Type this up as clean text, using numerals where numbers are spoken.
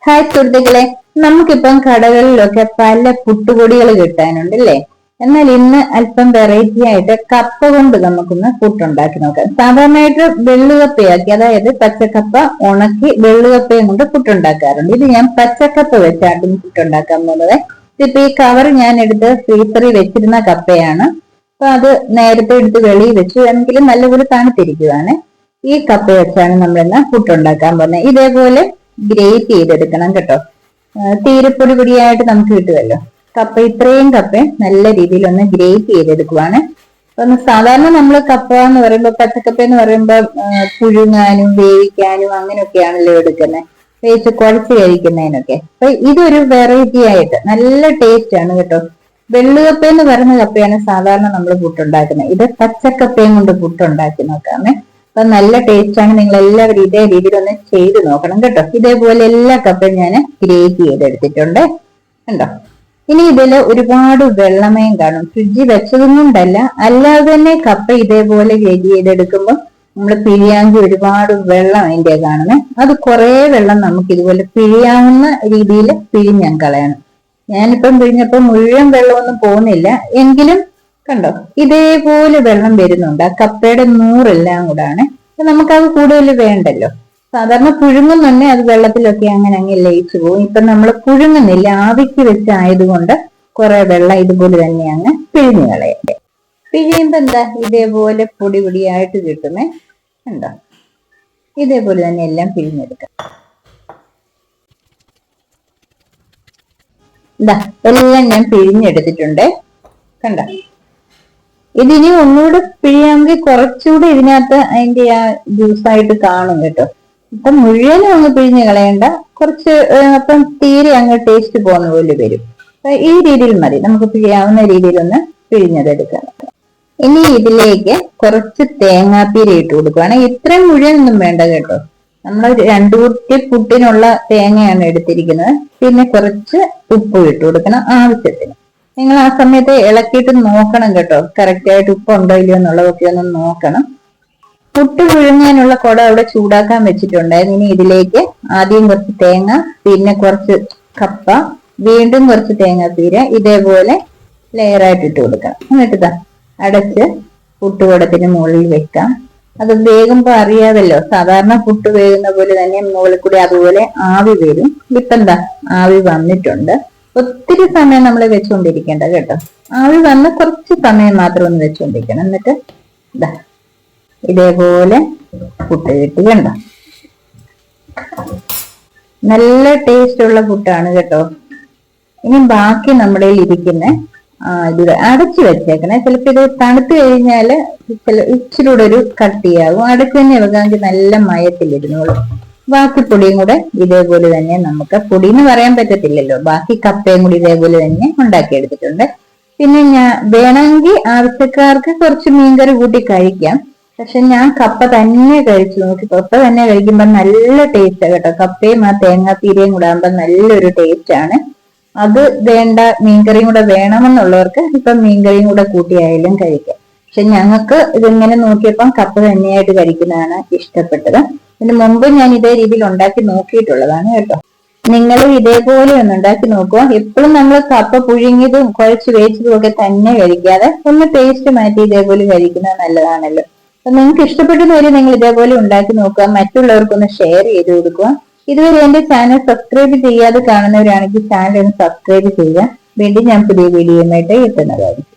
Hi സുഹൃത്തുക്കളെ, നമുക്കിപ്പം കടകളിലൊക്കെ പല പുട്ടുപൊടികൾ കിട്ടാനുണ്ട് അല്ലേ? എന്നാൽ ഇന്ന് അല്പം വെറൈറ്റി ആയിട്ട് കപ്പ കൊണ്ട് നമുക്കൊന്ന് പുട്ടുണ്ടാക്കി നോക്കാം. സാധാരണയായിട്ട് വെള്ളുകപ്പയാക്കി, അതായത് പച്ചക്കപ്പ ഉണക്കി വെള്ളുകപ്പയും കൊണ്ട് പുട്ടുണ്ടാക്കാറുണ്ട്. ഇത് ഞാൻ പച്ചക്കപ്പ വെച്ചാട്ടും പുട്ടുണ്ടാക്കാൻ പോകുന്നത്. ഇതിപ്പോ ഈ കവർ ഞാൻ എടുത്ത് ഫ്രീസറിൽ വെച്ചിരുന്ന കപ്പയാണ്. അപ്പൊ അത് നേരത്തെ എടുത്ത് വെളിയിൽ വെച്ചു, എങ്കിലും നല്ലപോലെ തണുത്തിരിക്കുവാണ്. ഈ കപ്പ വെച്ചാണ് നമ്മളിന്ന് പുട്ടുണ്ടാക്കാൻ പോകുന്നത്. ഇതേപോലെ ഗ്രേറ്റ് ചെയ്തെടുക്കണം കേട്ടോ. തീരപ്പൊടി പൊടിയായിട്ട് നമുക്ക് കിട്ടുമല്ലോ. കപ്പ ഇത്രയും കപ്പ നല്ല രീതിയിൽ ഒന്ന് ഗ്രേറ്റ് ചെയ്തെടുക്കുവാണ്. ഒന്ന് സാധാരണ നമ്മൾ കപ്പ എന്ന് പറയുമ്പോൾ, പച്ചക്കപ്പ എന്ന് പറയുമ്പോൾ പുഴുങ്ങാനും വേവിക്കാനും അങ്ങനെയൊക്കെയാണല്ലോ എടുക്കുന്നത്, വേവിച്ച് കുഴച്ച് കഴിക്കുന്നതിനൊക്കെ. അപ്പൊ ഇതൊരു വെറൈറ്റി ആയിട്ട് നല്ല ടേസ്റ്റ് ആണ് കേട്ടോ. വെള്ളുകപ്പ എന്ന് പറയുന്ന കപ്പയാണ് സാധാരണ നമ്മൾ പുട്ടുണ്ടാക്കുന്നത്. ഇത് പച്ചക്കപ്പയും കൊണ്ട് പുട്ടുണ്ടാക്കി നോക്കാമേ. അപ്പൊ നല്ല ടേസ്റ്റ് ആണ്. നിങ്ങൾ എല്ലാവരും ഇതേ രീതിയിൽ ഒന്ന് ചെയ്ത് നോക്കണം കേട്ടോ. ഇതേപോലെ എല്ലാ കപ്പയും ഞാൻ ഗ്രേറ്റ് ചെയ്തെടുത്തിട്ടുണ്ട് കണ്ടോ. ഇനി ഇതിൽ ഒരുപാട് വെള്ളമയം കാണും. ഫ്രിഡ്ജിൽ വെച്ചതും കൊണ്ടല്ല, അല്ലാതെ തന്നെ കപ്പ ഇതേപോലെ ഗ്രേറ്റ് ചെയ്തെടുക്കുമ്പോൾ നമ്മൾ പിഴിയാങ്കി ഒരുപാട് വെള്ളം അതിന്റെ കാണുന്നേ. അത് കുറെ വെള്ളം നമുക്ക് ഇതുപോലെ പിഴിയാവുന്ന രീതിയിൽ പിഴിഞ്ഞാൻ കളയണം. ഞാനിപ്പം പിഴിഞ്ഞപ്പോ മുഴുവൻ വെള്ളമൊന്നും പോകുന്നില്ല, എങ്കിലും കണ്ടോ ഇതേപോലെ വെള്ളം വരുന്നുണ്ട്. ആ കപ്പയുടെ നൂറെല്ലാം കൂടാണ്. നമുക്കത് കൂടുതൽ വേണ്ടല്ലോ. സാധാരണ പുഴുങ്ങുന്നുണ്ടെ അത് വെള്ളത്തിലൊക്കെ അങ്ങനെ ലയിച്ചു പോകും. ഇപ്പൊ നമ്മൾ പുഴുങ്ങുന്നില്ല, ആവിക്ക് വെച്ചായതുകൊണ്ട് കുറെ വെള്ളം ഇതുപോലെ തന്നെ അങ്ങ് പിഴിഞ്ഞു കളയട്ടെ. പിഴിയുമ്പോ എന്താ ഇതേപോലെ പൊടി പൊടിയായിട്ട് കിട്ടുമേ കണ്ടോ. ഇതേപോലെ തന്നെ എല്ലാം പിഴിഞ്ഞെടുക്കാം. എന്താ എല്ലാം ഞാൻ പിഴിഞ്ഞെടുത്തിട്ടുണ്ട് കണ്ടോ. ഇതിനി ഒന്നുകൂടെ പിഴിയാമെങ്കിൽ കുറച്ചുകൂടെ ഇതിനകത്ത് അതിന്റെ ആ ജ്യൂസായിട്ട് കാണും കേട്ടോ. ഇപ്പൊ മുഴുവനും അങ്ങ് പിഴിഞ്ഞ് കളയണ്ട, കുറച്ച് അപ്പം തീരെ അങ്ങ് ടേസ്റ്റ് പോകുന്ന പോലെ വരും. ഈ രീതിയിൽ മതി, നമുക്ക് പിഴിയാവുന്ന രീതിയിലൊന്ന് പിഴിഞ്ഞതെടുക്കാം. ഇനി ഇതിലേക്ക് കുറച്ച് തേങ്ങാപ്പീര ഇട്ട് കൊടുക്കുകയാണ്. ഇത്രയും മുഴുവനൊന്നും വേണ്ട കേട്ടോ. നമ്മൾ 2 കുറ്റി പുട്ടിനുള്ള തേങ്ങയാണ് എടുത്തിരിക്കുന്നത്. പിന്നെ കുറച്ച് ഉപ്പ് ഇട്ട് കൊടുക്കണം ആവശ്യത്തിന്. നിങ്ങൾ ആ സമയത്ത് ഇളക്കിയിട്ട് നോക്കണം കേട്ടോ, കറക്റ്റ് ആയിട്ട് ഉപ്പ് ഉണ്ടോ ഇല്ലയോ എന്നുള്ളതൊക്കെ ഒന്ന് നോക്കണം. പുട്ട് പുഴുങ്ങാനുള്ള കുട അവിടെ ചൂടാക്കാൻ വെച്ചിട്ടുണ്ടായിരുന്നു. ഇനി ഇതിലേക്ക് ആദ്യം കുറച്ച് തേങ്ങ, പിന്നെ കുറച്ച് കപ്പ, വീണ്ടും കുറച്ച് തേങ്ങാപ്പീര ഇതേപോലെ ലെയറായിട്ട് ഇട്ട് കൊടുക്കാം. എന്നിട്ട് അടച്ച് പുട്ടുകുടത്തിന് മുകളിൽ വെക്കാം. അത് വേകുമ്പോ അറിയാമല്ലോ, സാധാരണ പുട്ട് വേകുന്ന പോലെ തന്നെ മുകളിൽ കൂടി അതുപോലെ ആവി വരും. ഇപ്പൊ എന്താ ആവി വന്നിട്ടുണ്ട്. ഒത്തിരി സമയം നമ്മൾ വെച്ചുകൊണ്ടിരിക്കേണ്ട കേട്ടോ. ആവി വന്ന് കുറച്ച് സമയം മാത്രം ഒന്ന് വെച്ചുകൊണ്ടിരിക്കണം. എന്നിട്ട് ഇതാ ഇതേപോലെ പുട്ട് കിട്ടി കണ്ടോ. നല്ല ടേസ്റ്റ് ഉള്ള പുട്ടാണ് കേട്ടോ. ഇനി ബാക്കി നമ്മുടെ ഇരിക്കുന്ന ഇത് അടച്ചു വെച്ചേക്കണേ. ചിലപ്പോ ഇത് തണുത്ത് കഴിഞ്ഞാല് ഇച്ചിരി കൂടെ ഒരു കട്ടിയാകും. അടച്ചു തന്നെ വെക്കാമെങ്കിൽ നല്ല മയത്തിലിരുന്നോളൂ. ബാക്കി പൊടിയും കൂടെ ഇതേപോലെ തന്നെ, നമുക്ക് പൊടി എന്ന് പറയാൻ പറ്റത്തില്ലല്ലോ, ബാക്കി കപ്പയും കൂടി ഇതേപോലെ തന്നെ ഉണ്ടാക്കിയെടുത്തിട്ടുണ്ട്. പിന്നെ ഞാൻ വേണമെങ്കിൽ ആവശ്യക്കാർക്ക് കുറച്ച് മീൻകറി കൂട്ടി കഴിക്കാം. പക്ഷെ ഞാൻ കപ്പ തന്നെ കഴിച്ചു നോക്കി. കപ്പ തന്നെ കഴിക്കുമ്പോൾ നല്ല ടേസ്റ്റ് കേട്ടോ. കപ്പയും ആ തേങ്ങാപ്പീരയും കൂടെ ആകുമ്പോൾ നല്ലൊരു ടേസ്റ്റ് ആണ്. അത് വേണ്ട, മീൻകറിയും കൂടെ വേണമെന്നുള്ളവർക്ക് ഇപ്പം മീൻകറിയും കൂടെ കൂട്ടിയായാലും കഴിക്കാം. പക്ഷെ ഞങ്ങൾക്ക് ഇതിങ്ങനെ നോക്കിയപ്പം കപ്പ തന്നെയായിട്ട് കഴിക്കുന്നതാണ് ഇഷ്ടപ്പെട്ടത്. ഇതിന് മുമ്പ് ഞാൻ ഇതേ രീതിയിൽ ഉണ്ടാക്കി നോക്കിയിട്ടുള്ളതാണ് കേട്ടോ. നിങ്ങളും ഇതേപോലെ ഒന്ന് ഉണ്ടാക്കി നോക്കുക. എപ്പോഴും നമ്മൾ കപ്പ പുഴുങ്ങിയതും കുഴച്ച് വേവിച്ചതും ഒക്കെ തന്നെ കഴിക്കാതെ ഒന്ന് ടേസ്റ്റ് മാറ്റി ഇതേപോലെ കഴിക്കുന്നത് നല്ലതാണല്ലോ. അപ്പൊ നിങ്ങൾക്ക് ഇഷ്ടപ്പെട്ടെന്ന് വരെ നിങ്ങൾ ഇതേപോലെ ഉണ്ടാക്കി നോക്കുക. മറ്റുള്ളവർക്കൊന്ന് ഷെയർ ചെയ്ത് കൊടുക്കുക. ഇതുവരെ എന്റെ ചാനൽ സബ്സ്ക്രൈബ് ചെയ്യാതെ കാണുന്നവരാണെങ്കിൽ ചാനൽ ഒന്ന് സബ്സ്ക്രൈബ് ചെയ്യുക. വീണ്ടും ഞാൻ പുതിയ വീഡിയോയുമായിട്ട് എത്തുന്നതായിരിക്കും.